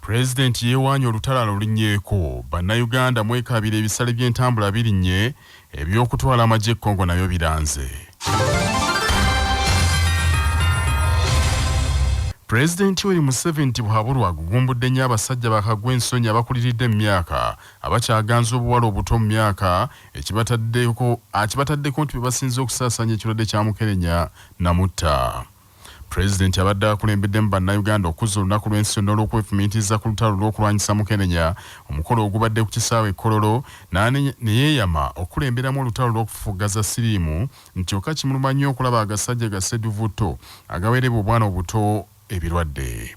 President Yewanye Olutalo alulinyeeko Banayuganda Mwekabire Ebisale by'entambula Birinye eby'okutwala amagye Congo nayo biranze. President Yoweri Museveni buhabulwa agugumbudde nnyo abasajja bakagwa ensonyi abakuliridde mu myaka abakyaganza obuwala obuto mu myaka ekibataddeko nti bebasinze okusaasanya ekirwadde kya mukerenya namutta. President abadde akulembedde mu Banayuganda okuzza olunaku lw'ensonyi olw'okwefumiitiriza ku lutalo lw'okulwanyisa mukerenya, omukolo ogubadde ku kisaawe Kololo ne yeeyama okulemberamu olutalo lw'okufufuggaza siriimu nti kyokka kimuluma nnyo okulaba agasajja gasedduvuto agaweerebwa obwana obuto ebirwadde.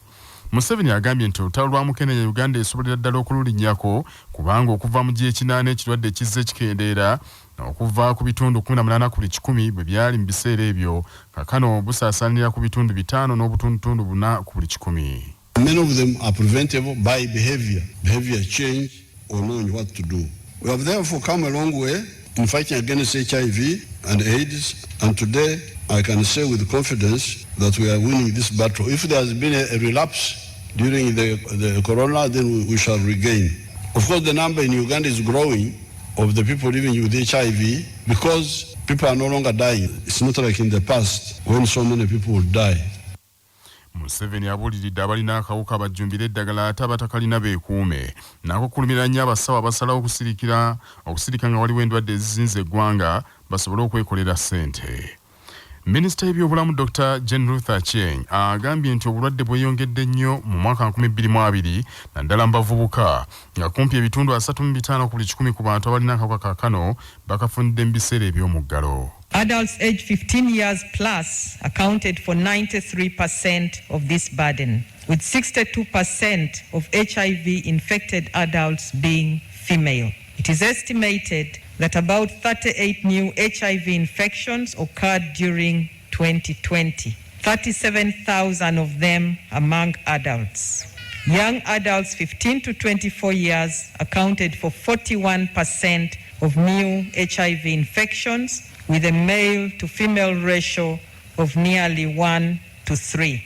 Museveni agambye nti olutalo lwa mukerenya Uganda esobolera ddala okululinnyako kubanga okuva mu gy'ekinaana ekirwadde kizze kikendeera okuva ku bitundu 18 ku buli 100 bwe byali mu biseera ebyo kakano busaasaanira ku bitundu 5 n'obutundutundu 4 ku buli 100. Many of them are preventable by behavior change or knowing what to do. We have therefore come a long way in fighting against HIV and AIDS, and today I can say with confidence that we are winning this battle. If there has been a relapse during the corona, then we shall regain. Of course, the number in Uganda is growing of the people living with HIV because people are no longer dying. It's not like in the past when so many people would die. Museveni abuliridde abalina akawuka bajjumbira eddagala ate abatakalina beekuume nako kulumira nnyo abasawo abasalawo okusirika nga waliwo endwadde ezizinze eggwanga basobole okwekolera ssente. Minisita y'ebyobulamu Dr. Jane Ruth Acheng agambye nti obulwadde bweyongedde nnyo mu mwaka 2020 naddala mu bavubuka nga kumpi ebitundu 35 ku buli 100 ku bantu abalina akawuka kaakano bakafunidde mu biseera eby'omuggalo. Adults aged 15 years plus accounted for 93% of this burden, with 62% of HIV-infected adults being female. It is estimated that about 38 new HIV infections occurred during 2020, 37,000 of them among adults. Young adults 15 to 24 years accounted for 41% of new HIV infections, with a male to female ratio of nearly 1 to 3.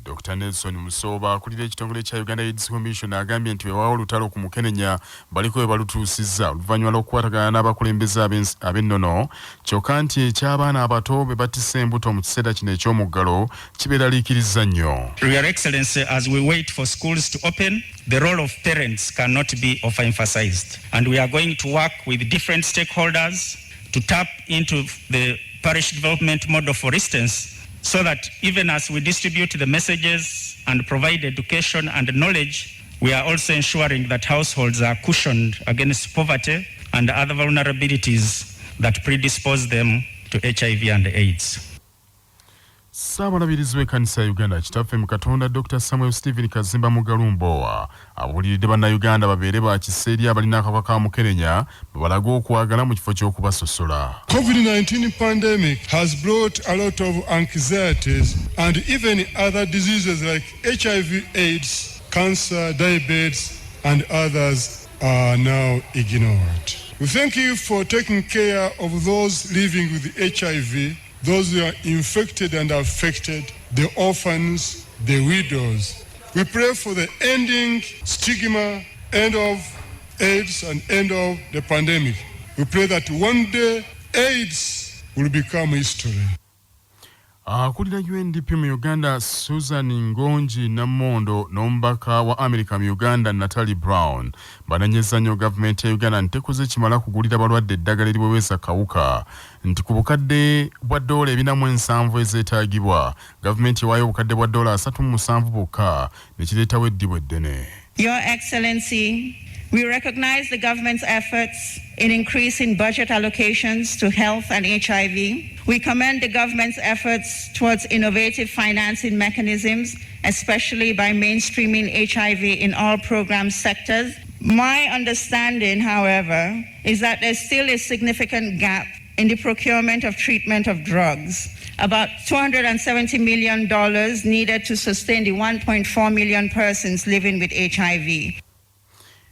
Dr. Nelson Musoba akulira ekitongole kya Uganda AIDS Commission agambye nti weewaawo olutalo ku mukenenya baliko we balutuusizza oluvannyuma lw'okukwatagana n'abakulembeze ab'ennono kyokka nti eky'abaana abato be batisse embuto mu kiseera kino eky'omuggalo kibeeraliikiriza nnyo. Your Excellency, as we wait for schools to open, the role of parents cannot be overemphasized, and we are going to work with different stakeholders to tap into the parish development model, for instance, so that even as we distribute the messages and provide education and knowledge, we are also ensuring that households are cushioned against poverty and other vulnerabilities that predispose them to HIV and AIDS. Saabalabirizi w'ekkanisa ya Uganda kitaffe mu Katonda Dr. Samuel Stephen Kazimba Mugalumbowa abuuliridde Bannayuganda babeere ba kisa eri abalina akawuka ka mukerenya bwe balaga okwagala mu kifo ky'okubasosola. COVID-19 pandemic has brought a lot of anxieties and even other diseases like HIV, AIDS, cancer, diabetes and others are now ignored. We thank you for taking care of those living with HIV, those who are infected and affected, the orphans, the widows. We pray for the ending stigma, end of AIDS and end of the pandemic. We pray that one day AIDS will become history. Akulira UNDP mu Uganda Susan Ngonji Namondo n'omubaka wa America mu Uganda Natalie Brown bananyeza nnyo gavumenti ya Uganda ntekuze kimala kugulira balwadde eddagala eriweweesa kawuka nti ku bukadde bwa $4.7 ezeetaagibwa gavumenti ewaayo obukadde bwa $3.7 bwokka ne kireetawo eddibwa eddene. Your Excellency, we recognize the government's efforts in increasing budget allocations to health and HIV. We commend the government's efforts towards innovative financing mechanisms, especially by mainstreaming HIV in all program sectors. My understanding, however, is that there's still a significant gap in the procurement of treatment of drugs. About $270 million needed to sustain the 1.4 million persons living with HIV.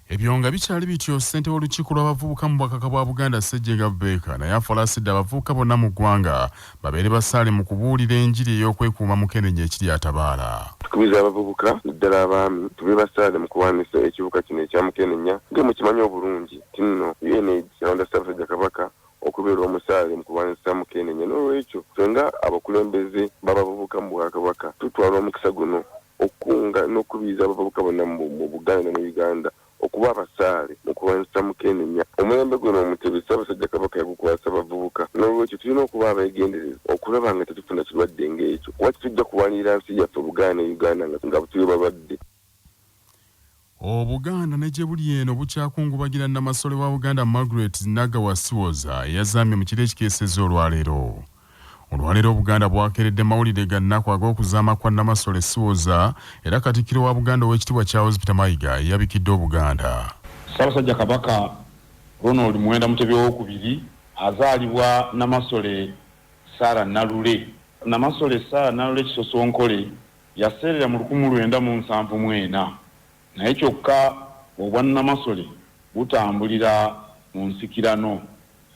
Ebyo nga bikyali bityo ssentebe w'olukiiko lw'abavubuka mu bwakaka bwa Buganda Ssejjenga Beeka naye afalasidde abavubuka bonna mu ggwanga babeere basaale mu kubuulira enjiri ey'okwekuuma Mukenenya ekiri atabaala. Tukubiza abavubuka ddala abaami tube basaale mu kuwaanisa ekibuga kino ekya Mukenenya nga mukimanyi obulungi tinno UNAIDS yalonda Ssaabasajja Kabaka okubeera omusaale mu kuwaanisa Mukenenya n'olwekyo twenga abakulembeze b'abavubuka mu Bwakabaka tutwala omukisa guno okunga n'okubiriza abavubuka bonna mu Buganda ne Uganda okuba abasaale mu kuwaanisa Mukenenya. Omulembe guno Omutebe Ssaabasajja Kabaka yagukwasa abavubuka n'olwekyo tulina okuba abeegendereza okulaba nga tetufuna kirwadde ng'ekyo kuba tujja kuwanirira nsi yaffe Buganda ne Uganda nga tuli balwadde. Obuganda ne gye buli eno bukyakungubagira Namasole wa Buganda Margaret Nagawa Siwoza eyazamye mu kiro ekikeeseza olwaleero. Olwaleero Buganda bwakeredde mawulire ga nnaku ag'okuzaama kwa Namasole Siwoza era Katikkiro wa Buganda ow'ekitiibwa Charles Peter Mayiga yabikidde Obuganda. Ssaabasajja Kabaka Ronald Muwenda Mutebi II azaalibwa Namasole Sara Nalule. Namasole Sara Nalule Kisosonkole yaseerera mu 1974 naye kyokka obwa Namasole butambulira mu nsikirano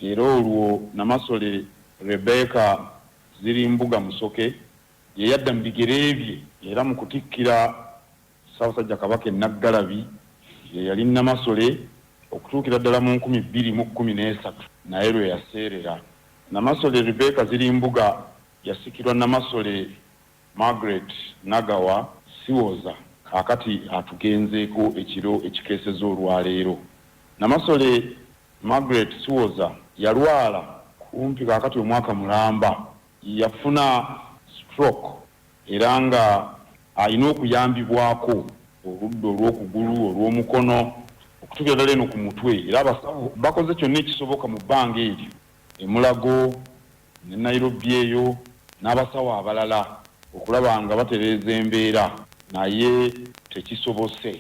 era olwo Namasole Rebecca ziri mbuga Musoke ye yadda mu bigere bye era mu kutikkira Ssaabasajja Kabaka Naggalabi ye yali Namasole okutuukira ddala mu 2013 naye lwe yaseerera. Namasole Rebecca ziri mbuga yasikirwa Namasole Margaret Nagawa Siwoza akati atugenzeeko ekiro ekikeeseza olwaleero. Namasole Margaret Siwoza yalwala kumpi kakati omwaka mulamba yafuna stroke era nga alina okuyambibwako oludda olw'okugulu olw'omukono okutuukira ddala eno ku mutwe era abasawo bakoze kyonna ekisoboka mu bbanga eryo Mulago ne Nairobi eyo n'abasawo abalala okulaba nga batereeza embeera naye tekisobose.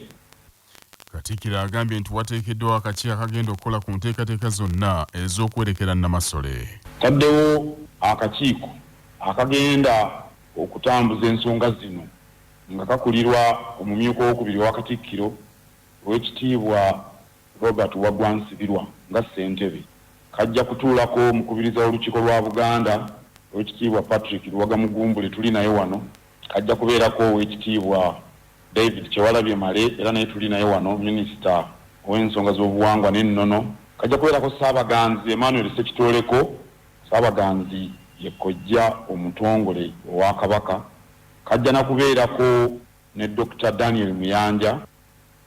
Katikkiro agambye nti wateekeddwa akakiiko akagenda okukola ku nteekateeka zonna ez'okwerekera Namasole. Taddewo akakiiko akagenda okutambuza ensonga zino nga kakulirwa omumyuka owokubiri wa Katikkiro ow'ekitiibwa Robert Waggwansibirwa nga ssentebe. Kajja kutuulako omukubiriza w'olukiiko lwa Buganda ow'ekitiibwa Patrick Luwagamugumbule tuli naye wano. Kajja kubeerako ow'ekitiibwa David Kyewalabye Male era naye tuli naye wano minisita ow'ensonga z'obuwangwa n'ennono. Kajja kubeerako Ssaabaganzi Emmanuel Ssekitoleko, Ssaabaganzi ye kojja omutongole owa Kabaka. Kajja na kubeerako ne Dr. Daniel Muyanja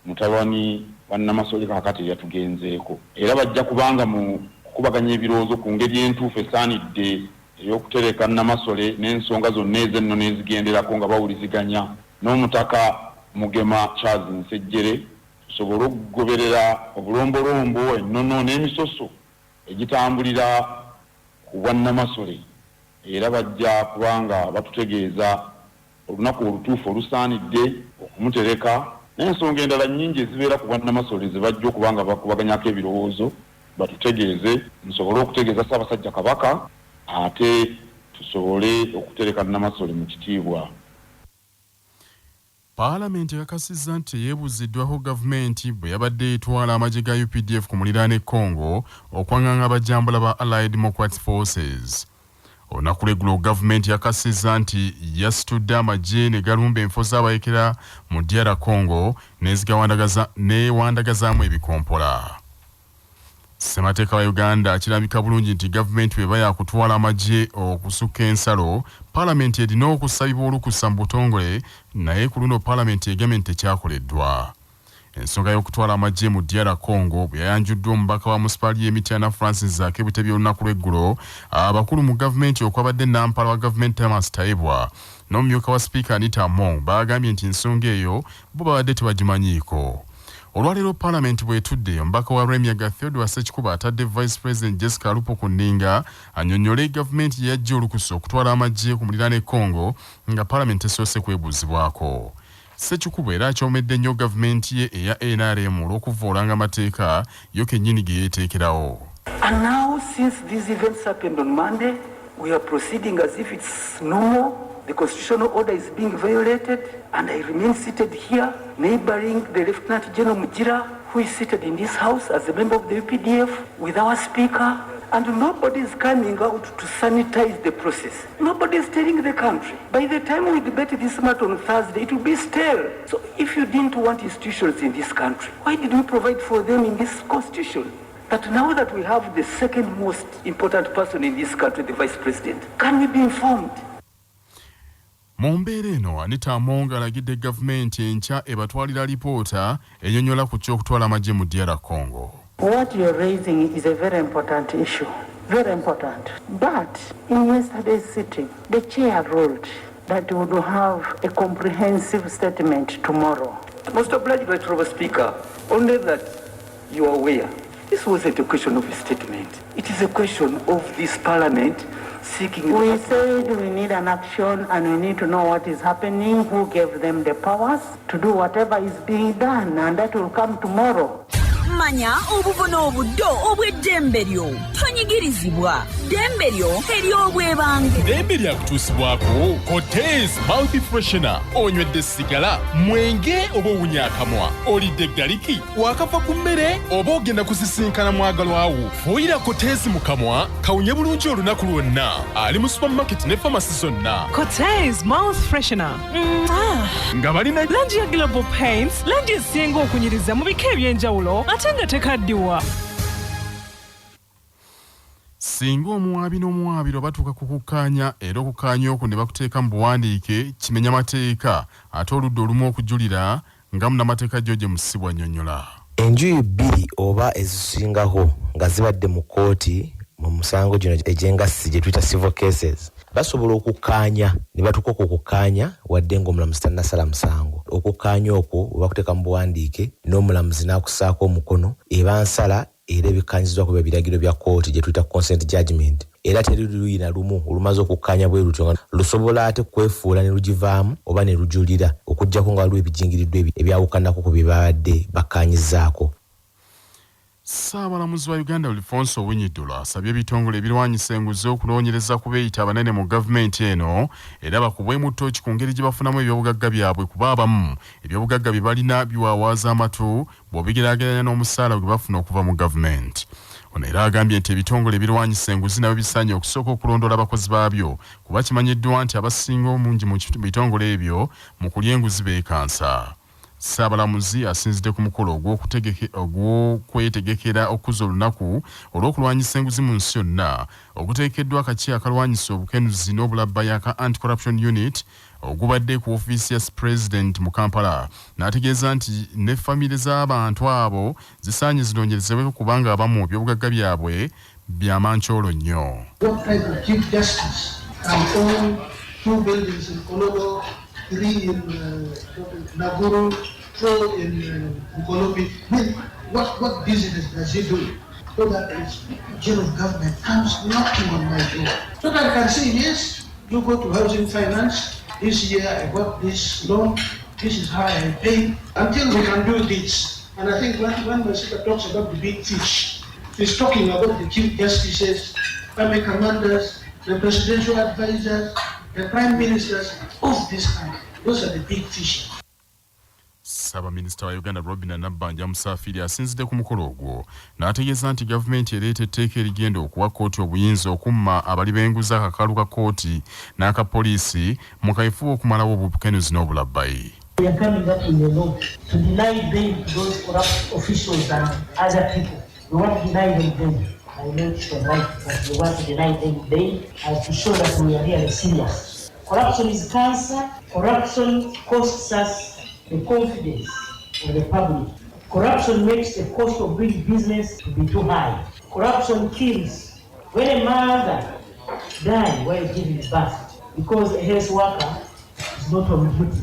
mutabani wa Namasole kakati yatugenzeeko. Era bajja kubanga mu kukubaganya ebirowoozo ku ngeri entuufu esaanidde ey'okutereka Namasole n'ensonga zonna ez'ennono ezigenderako nga bawuliziganya n'omutaka Mugema Charles Nsejjere tusobole okugoberera obulombolombo ennono n'emisoso egitambulira ku bwa Namasole era bajja kubanga batutegeeza olunaku olutuufu olusaanidde okumutereka n'ensonga endala nnyingi ezibeera ku bwa Namasole ze bajja okubanga bakubaganyako ebirowoozo batutegeeze nsobole okutegeeza Ssaabasajja Kabaka ate tusobole okutereka Namasole mu kitiibwa. Paalamenti yakakasizza nti yeebuziddwako gavumenti bwe yabadde etwala amagye ga Updf ku muliraano e Congo okwanganga abajjambula ba Allied Democratic Forces. Olunaku lw'eggulo gavumenti yakakasizza nti yasitudde amagye ne galumba enfo z'abayekera mu DR Congo n'ewandagazaamu ebikompola. Ssemateeka wa Uganda akirabika bulungi nti gavumenti bw'eba yakutwala amagye okusukka ensalo, paalamenti erina okusabibwa olukusa mu butongole naye ku luno paalamenti egambye nti tekyakoleddwa. Ensonga y'okutwala amagye mu DR Congo bwe yayanjuddwa omubaka wa munisipaali y'Emityana Francis Akebutebye olunaku lw'eggulo, abakulu mu gavumenti okwabadde Nampala wa gavumenti Thomas Taibwa n'omumyuka wa sipiika Anita Among baagambye nti ensonga eyo bo babadde tebagimanyiiko. Olwaleero paalamenti bw'etudde, omubaka wa Remyaga Theodore Ssekikubo atadde Vice President Jessica Alupo ku nninga annyonnyole gavumenti ye yaggye olukusa okutwala amagye ku muliraano e Congo nga paalamenti esoose kwebuuzibwako. Ssekikubo era akyomedde nnyo gavumenti ye eya NRM olw'okuvvoolanga amateeka yo kennyini ge yeeteekerawo. And now, since these events happened on Monday, we are proceeding as if it's normal. the constitutional order is being violated, and I remain seated here, neighboring the Lieutenant General Mujira, who is seated in this house as a member of the UPDF, with our speaker, and nobody is coming out to sanitize the process. Nobody is telling the country. By the time we debate this matter on Thursday, it will be stale. So if you didn't want institutions in this country, why did we provide for them in this constitution? That now that we have the second most important person in this country, the Vice President, can we be informed? Mu mbeera eno Anita Among alagidde gavumenti enkya ebatwalira lipoota enyonnyola ku ky'okutwala amagye mu DR Congo. What you're raising is a very important issue, very important. But in yesterday's sitting, the chair ruled that we would have a comprehensive statement tomorrow. Most obliged by Trevor Speaker, only that you are aware. This wasn't a question of a statement. It is a question of this parliament seeking... We said we need an action and we need to know what is happening, who gave them the powers to do whatever is being done, and that will come tomorrow. Manya obubono obuddo obw'eddembe lyo tonyigirizibwa ddembe lyo ery'obwebange ddembe lyakutuusibwako Cotes mouth freshener onywedde sigala mwenge oba owunyaakamwa olidde galiki wakava ku mmere oba ogenda kusisinkana mwagalwawo fuuyira Cotes mu kamwa kawunye bulungi olunaku lwonna ali mu supermarket ne pharmacy zonna. Cotes mouth freshener nga balina langi ya global paints langi esinga okunyiriza mu bika eby'enjawulo ate nga tekaddiwa. Singa omuwaabi n'omuwaabiro batuuka ku kukkaanya era okukkaanya okwo ne bakuteeka mu buwandiike kimenya mateeka ate oludda olumu okujulira nga munnamateeka George Musibwa annyonnyola. Enjuyi bbiri oba ezisingaho nga zibadde mu kkooti mu musango gino egy'engassi gye tuyita civil cases basobola okukkaanya ne batuuka okukkaanya wadde ng'omulamuzi tannasala musango. Okukkaanya okwo oba kuteeka mu buwandiike n'omulamuzi n'akusaako omukono eba nsala era ebikkaanyizibwa ku biragiro bya kkooti gye tuyita consent judgment. Era teri luuyi na lumu olumaze okukkaanya bwe lutyo lusobola ate kwefuula ne lugivaamu oba ne lujulira okuggyako nga waliwo ebijingiriddwa ebyawukanako ku bye babadde bakkaanyizaako. Ssaabalamuzi wa Uganda Alfonso Owinyiddula asabye ebitongole ebirwanyisa enguzi okunoonyereza ku beeyita abanene mu gavumenti eno era bakubwemu ttooki ku ngeri gye bafunamu ebyobugagga byabwe kuba abamu ebyobugagga bye balina biwaawaaza amatu bw'obigeraageranya n'omusaala gwe bafuna okuva mu gavumenti. Ono era agambye nti ebitongole ebirwanyisa enguzi nabyo bisaanye okusooka okulondoola abakozi baabyo kuba kimanyiddwa nti abasinga omungi mu bitongole ebyo mu kulya enguzi beekansa. Ssaabalamuzi asinzidde ku mukolo ogw'okwetegekera okuza olunaku olw'okulwanyisa enguzi mu nsi yonna okuteekeddwa akakiiko akalwanyisa obukenuzi n'obulabba yaka Anti-Corruption Unit ogubadde ku ofiisi ya President mu Kampala n'ategeeza nti ne famire z'abantu abo zisaanye zinoonyerezebwe kubanga abamu ebyobugagga byabwe by'amancoolo nnyo. Three in Naguru, 4 in Bukolobi. What business does he do? So that the general government comes knocking on my door. So that I can say, yes, you go to housing finance. This year I got this loan. This is how I pay. Until we can do this. And I think when the speaker talks about the big fish, he's talking about the chief justices, army commanders, the presidential advisors, the prime ministers of this country. Those are the big fish. Ssaabaminisita wa Uganda Robin Nabbanja Musafiri asinzidde ku mukolo ogwo n'ategeeza nti gavumenti ereeta etteeka erigenda okuwa kkooti obuyinza okumma abali b'enguzi akakalu ka kkooti n'akapoliisi mu kaifo okumalawo obukenuzi n'obulabbayi. We are coming up in the law to deny bail to those corrupt officials and other people. We want to deny them bail. I know it's the right, but we want to deny them bail to show that we are really serious. Corruption is cancer. Corruption costs us the confidence of the public. Corruption makes the cost of doing business to be too high. Corruption kills. When a mother dies while giving birth because a health worker is not on duty.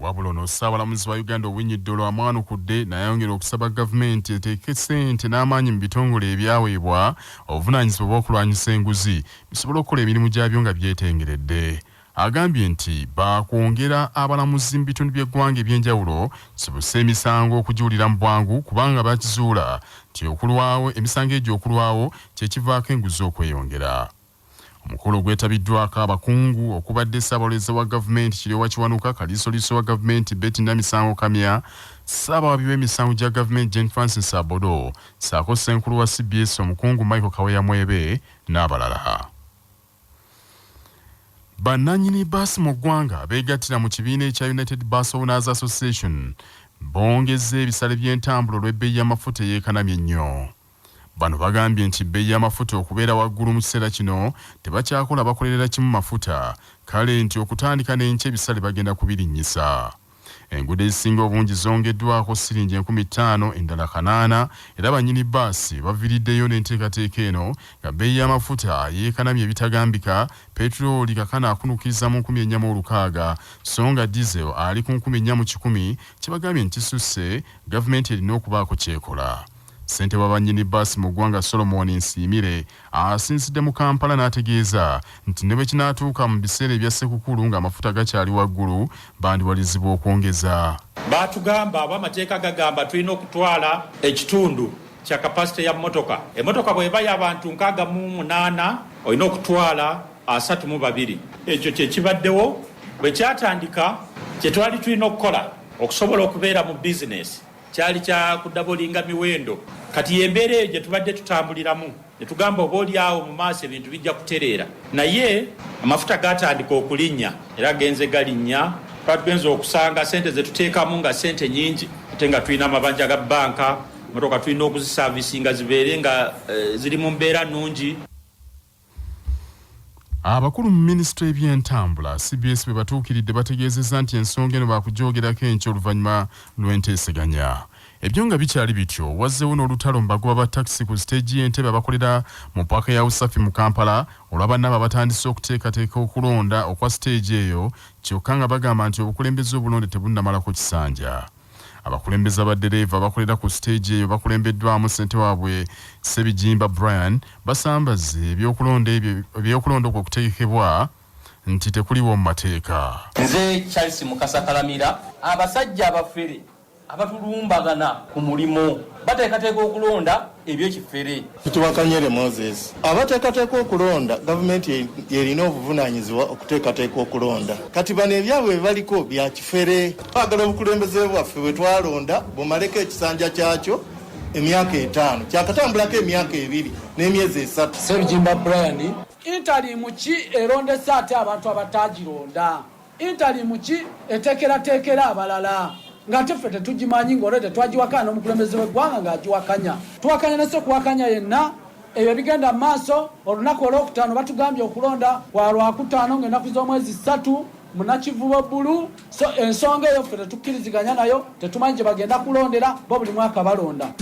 Wabula ono Ssaabalamuzi wa Uganda Owinyiddula amwanukudde n'ayongera okusaba gavumenti eteeke ssente n'amaanyi mu bitongole ebyaweebwa obuvunaanyizibwa bw'okulwanyisa enguzi bisobole okukola emirimu gyabyo nga byetengeredde. Agambye nti baakwongera abalamuzi mu bitundu by'eggwanga eby'enjawulo kibuse emisango okugiwulira mu bwangu kubanga bakizuula nti okulwawo emisango egyo okulwawo kye kivaako enguzi okweyongera. Omukolo gwetabiddwako abakungu okubadde Ssaabalezi wa gavumenti Kiryowa Kiwanuka, Kaliisoliiso wa gavumenti Betty Namisango Kamya, Ssaabawabi w'emisango gya gavumenti Jane Francis Abodo, ssaako Ssenkulu wa CBS Omukungu Michael Kaweya Mwebe n'abalala. Bannannyini baasi mu ggwanga beegattira mu kibiina ekya United Bus Owners Association bongezza ebisale by'entambula olw'ebbeeyi y'amafuta eyeekanamye ennyo. Bano bagambye nti ebbeeyi y'amafuta okubeera waggulu mu kiseera kino tebakyakola bakolerera kimu mafuta, kale nti okutandika n'enkya ebisale bagenda kubirinnyisa. Enguudo ezisinga obungi zongeddwako siringi 50,000 endala 8, era bannyini baasi baviriddeyo n'enteekateeka eno nga bbeeyi y'amafuta yeekanamye ebitagambika, petulooli kakana akunukiriza mu 4,400, so nga diesel ali ku 4,110, kibagambye nti kisusse gavumenti erina okubaako kyekola. Ssente wa bannyini baasi mu ggwanga Solomon Nsiimire asinzidde mu Kampala n'ategeeza nti ne bwe kinaatuuka mu biseera ebya ssekukkulu ng'amafuta gakyali waggulu bandiwalizibwa okwongeza. Baatugamba ab'amateeka gagamba tulina okutwala ekitundu kya kapasite ya mmotoka. Emmotoka bw'eba y'abantu 68 olina okutwala 32. Ekyo kye kibaddewo bwe kyatandika kye twali tulina okukola okusobola okubeera mu bizinesi kyali kya kudabolinga miwendo. Kati yembeera eyo gye tubadde tutambuliramu ne tugamba oba oliawo mu maaso ebintu bijja kutereera, naye amafuta gatandika okulinnya era genze galinnya. Twagenza okusanga sente ze tuteekamu nga sente nyingi ate nga tulina amabanja ga banka, motoka tulina okuzisavisinga zibeere nga ziri mu mbeera nnungi. Abakulu mu minisitule y'ebyentambula CBS bwe batuukiridde bategeezezza nti ensonga eno baakugyogerako enkya oluvannyuma lw'enteeseganya. Ebyo nga bikyali bityo, wazzeewo n'olutalo mu bagoba ba takisi ku siteegi y'Entebbe abakolera mu paaka ya Usafi mu Kampala olw'abannaba batandise okuteekateeka okulonda okwa siteegi eyo, kyokka nga bagamba nti obukulembeze obulonde tebunnamalako kisanja. Abakulembeze abaddereeva abakolera ku siteegi eyo bakulembeddwamu ssente waabwe Sebijimba Brian basambaze ebyokulonda okwo okuteekebwa nti tekuliwo mu mateeka. Nze Charles Mukasa Kalamira, abasajja abafere abatulumbagana ku mulimo bateekateeka okulonda ebyekifere. Tutuwakanyere Moses, abateekateeka okulonda gavumenti yerina obuvunaanyizibwa okuteekateeka okulonda. Kati bano ebyabwe baliko bya kifere. Twagala obukulembeze bwaffe bwe twalonda bumaleko ekisanja kyakyo emyaka 5, kyakatambulako emyaka 2 n'emyezi 3. Sebijimba Brian, intalimu ki erondesa ate abantu abatagironda? Intalimu ki eteekerateekera abalala? Nga teffe tetugimanyi ng'olwo tetwagiwakanya n'omukulembeze w'eggwanga ng'agiwakanya. Tuwakanya ne so kuwakanya yenna ebyo bigenda mu maaso. Olunaku olwokutaano batugambye okulonda kwa Lwakutaano ng'ennaku z'omwezi 3 munakivubo bbulu. So ensonga eyo ffe tetukkiriziganya nayo, tetumanyi gye bagenda kulondera, bo buli mwaka balonda.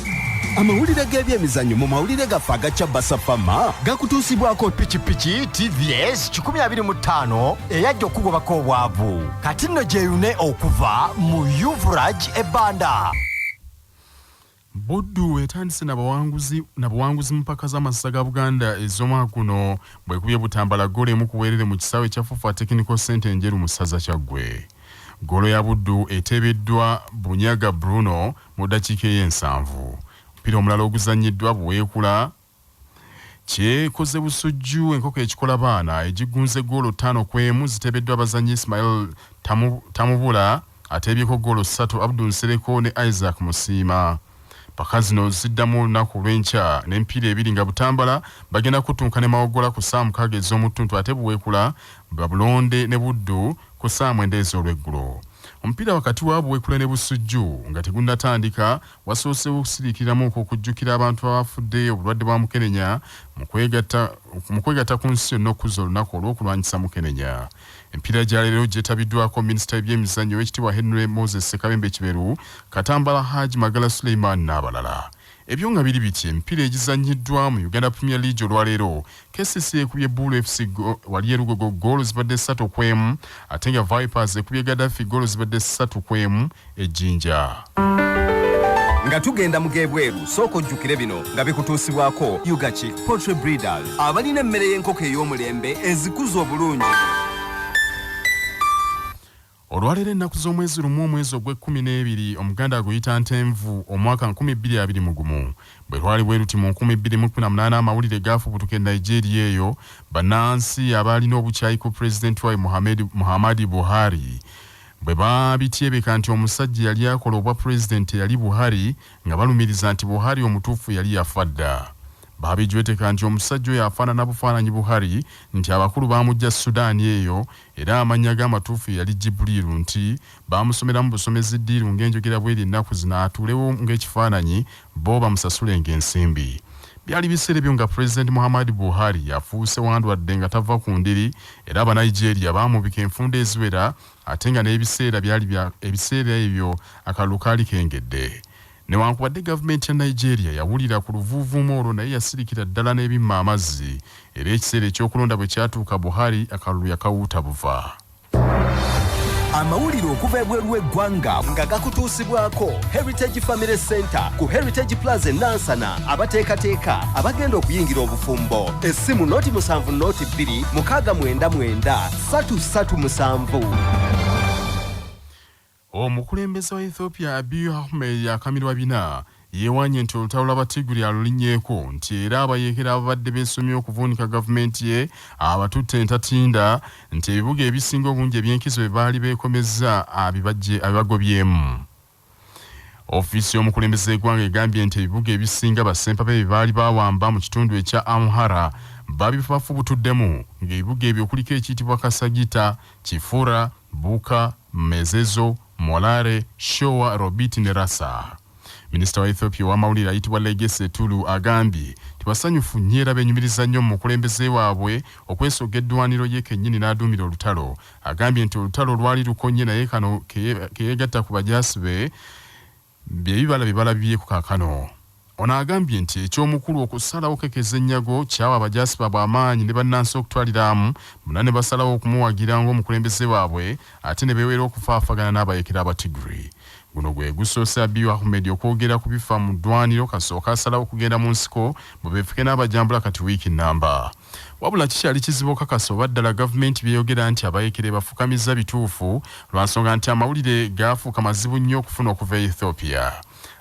Amawulire g'ebyemizannyo mu mawulire gaffe agakya Basafama gakutuusibwako pikipiki TVS 125 eyajja okugobako obwavu. Kati nno gyeyune okuva mu Yuvraj ebbanda. Buddu etandise na bawanguzi mu mpaka z'amasasa ga Buganda ez'omwaka guno bwekubye Butambala ggoolo emu ku bwerere mu kisaawe kya Fufa Technical Center enjeru mu ssaza Kyaggwe. Ggoolo ya Buddu eteebeddwa Bunyaga Bruno mu ddakiika ey'ensanvu. Mpira omulala oguzannyiddwa Buweekula kyekoze Busujju enkoko ekikola baana egigunze ggoolo 5-1 ziteebeddwa abazannyi Ismail Tamubula ateebyeko ggoolo 3 Abdul Nsereko ne Isaac Musiima. Paka zino ziddamu olunaku lw'enkya n'empiira 2 nga Butambala bagenda kutunka ne Mawogola ku ssaawa 6 ez'omutuntu ate Buweekula Babulonde ne Buddu ku ssaawa 9 ez'olweggulo. Omupiira wakati wa Buweekula ne Busujju nga tegunnatandika wasoose okusiriikiramu okujjukira abantu abafudde obulwadde bwa Mukenenya mu kwegatta ku nsi yonna okuzza olunaku olw'okulwanyisa Mukenenya. Empiira gya leero gyetabiddwako minisita w'ebyemizannyo Oweekitiibwa Henry Moses Ssekabembe Kiberu, Katambala Haji Magala Suleiman n'abalala. Ebyo nga biri biti empiira egizannyiddwa mu Uganda Premier League olwaleero, KCC ekubye Bull FC wali erugogo ggoolo zibadde 3-1 ate nga Vipers ekubye Gaddafi ggoolo zibadde 3-1 ejjinja. Nga tugenda mu gebweru sooka ojjukire bino nga bikutuusibwako Yugachi Poultry Breeders abalina emmere y'enkoko ey'omulembe ezikuza obulungi. Olwalero ennaku z'omwezi lumu omwezi ogw'e12 omuganda aguyita Ntenvu omwaka 2021 bwe lwali bwe luti mu 2018 amawulire gaafubutuka e Nigeria eyo bannansi abaalina obukyayi ku pulezidenti waabwe Muhammadu Buhari bwe babityebeka nti omusajja yali akola obwa pulezidenti yali Buhari nga balumiriza nti Buhari omutuufu yali yafa dda. Babijweteka nti omusajja oyo afaanana bufaananyi Buhari nti abakulu baamujja Sudaani eyo era amanya g'amatuufu yali Jibuliru nti baamusomeramu busomezi ddiiru ng'enjogera bw'eri ennaku zino atuulewo ng'ekifaananyi bo bamusasulenga ensimbi. Byali biseera ebyo nga Pulezidenti Muhammadu Buhari yafuuse wandwadde nga tava ku ndiri era Abanigeria baamubika enfunda eziwera ate nga n'ebiseera ebiseera ebyo akalulu kaali kengedde. Newankubadde gavumenti ya Nigeria yawulira ku luvuuvuumo olwo naye yasirikira ddala n'ebimma amazzi era ekiseera ekyokulonda bwe kyatuuka Buhari akalulu yakawuuta buva. Amawulire okuva ebweru w'eggwanga nga gakutuusibwako Heritage Family Center ku Heritage Plaza Nansana abateekateeka abagenda okuyingira obufumbo. Essimu noti 7 noti 2 699 337. Omukulembeze wa Ethiopia Abiy Ahmed yakamirwa bina Yewanye nti olutalo lw'Abatiguri alulinyeeko nti era abayeekera ababadde beesomye okuvuunika gavumenti ye abatutte entatinda nti ebibuga ebisinga obungi ebyenkizo bye baali beekomezza abibagobyemu. Ofiisi y'omukulembeze w'eggwanga egambye nti ebibuga ebisinga bassempabe bye baali baawamba mu kitundu ekya Amhara babibafubutuddemu ng'ebibuga ebyo kuliko ekiyitibwa Kasagita, Kifura, Buka, Mezezo, Molare, Showa, Robiti ne Rasa. Minisita wa Ethiopia w'amawulire ayitibwa Legesse Tulu agambye tibasanyufu nnyo era beenyumiriza nnyo mu mukulembeze waabwe okwesoga eddwaniro ye kennyini n'aduumira olutalo. Agambye nti olutalo lwali lukonye naye kano keyeegatta ku bajaasi be bye bibala bibye ku kaakano. Ono agambye nti eky'omukulu okusalawo kekeza ennyago kyawa abajaasi baabwe amaanyi ne bannansi okutwaliramu muna ne basalawo okumuwagira ng'omukulembeze waabwe ate ne beewera okufaafagana n'abayeekera Abatiguri. Guno gwe gusoose Abiy Ahmed okwogera ku bifa mu ddwaniro kasooka asalawo okugenda mu nsiko bwe beefuke n'abajambula kati wiiki nnamba. Wabula kikyali kizibu okakasa oba ddala gavumenti byeyogera nti abayeekere bafukamiza bituufu lwansonga nti amawulire gaafuuka mazibu nnyo okufuna okuva Ethiopia.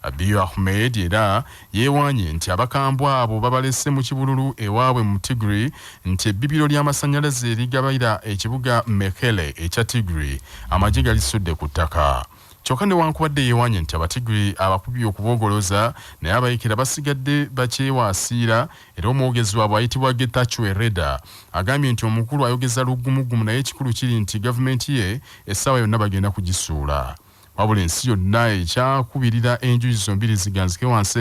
Abiy Ahmed era yeewanye nti abakambwe abo babalese mu kibululu ewaabwe mu Tigray nti ebbibiro ly'amasannyalaze erigabayira ekibuga Mekele ekya Tigray amagye galisudde ku ttaka. Kyokka newankubadde yeewanye nti Abatigray abakubye okuboogoloza naye abayeekera basigadde bakyewaasiira era omwogezi waabwe ayitibwa Getachew Reda agambye nti omukulu ayogeza luggumugumu naye ekikulu kiri nti gavumenti ye essaawa yonna bagenda kugisuula. Wabula ensi yonna ekyakubirira enjuyi zombiri ziganzike wansi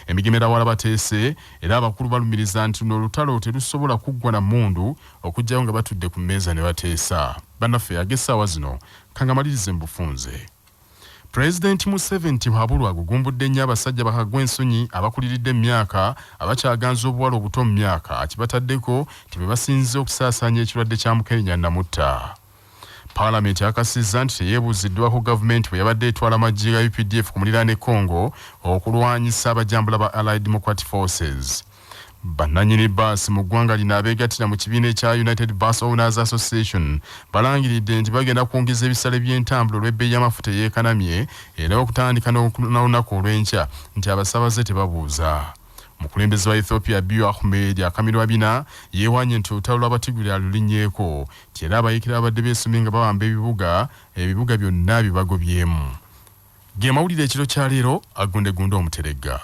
emigemerawala bateese era abakulu balumiriza nti n'olutalo terusobola kuggwa na mmundu okugyayo nga batudde ku mmeeza ne bateesa. Bannaffe ag'essaawa zino kangamalirize mu bufunze. Pulezidenti Museveni Habulu agugumbudde nnyo abasajja bakagwa ensonyi abakuliridde emyaka abakyaganza obuwala obuto mu myaka akibataddeko nti be basinze okusaasaanya ekirwadde kya mukenenya namutta. Parliament yakasizza nti teyeebuuziddwako gavumenti bwe yabadde etwala amagye ga Updf ku muliraano e Congo okulwanyisa abajambula ba Allied Democratic Forces. Bannannyini bbaasi mu ggwanga lino abeegattira mu kibiina ekya United Bus Owners Association balangiridde nti bagenda kwongeza ebisale by'entambula olw'ebbeeyi y'amafuta eyeekanamye era okutandika n'olunaku olw'enkya nti abasaabaze tebabuuza. Omukulembeze wa Ethiopia Abiy Ahmed akamirwa bina yeewanye nti olutalo lw'Abatiguri alulinnyeeko nti era abayeekera abadde beesomye nga bawamba ebibuga byonna bibagobyemu. Ge mawulire ekiro kya leero Agunde Omuteregga.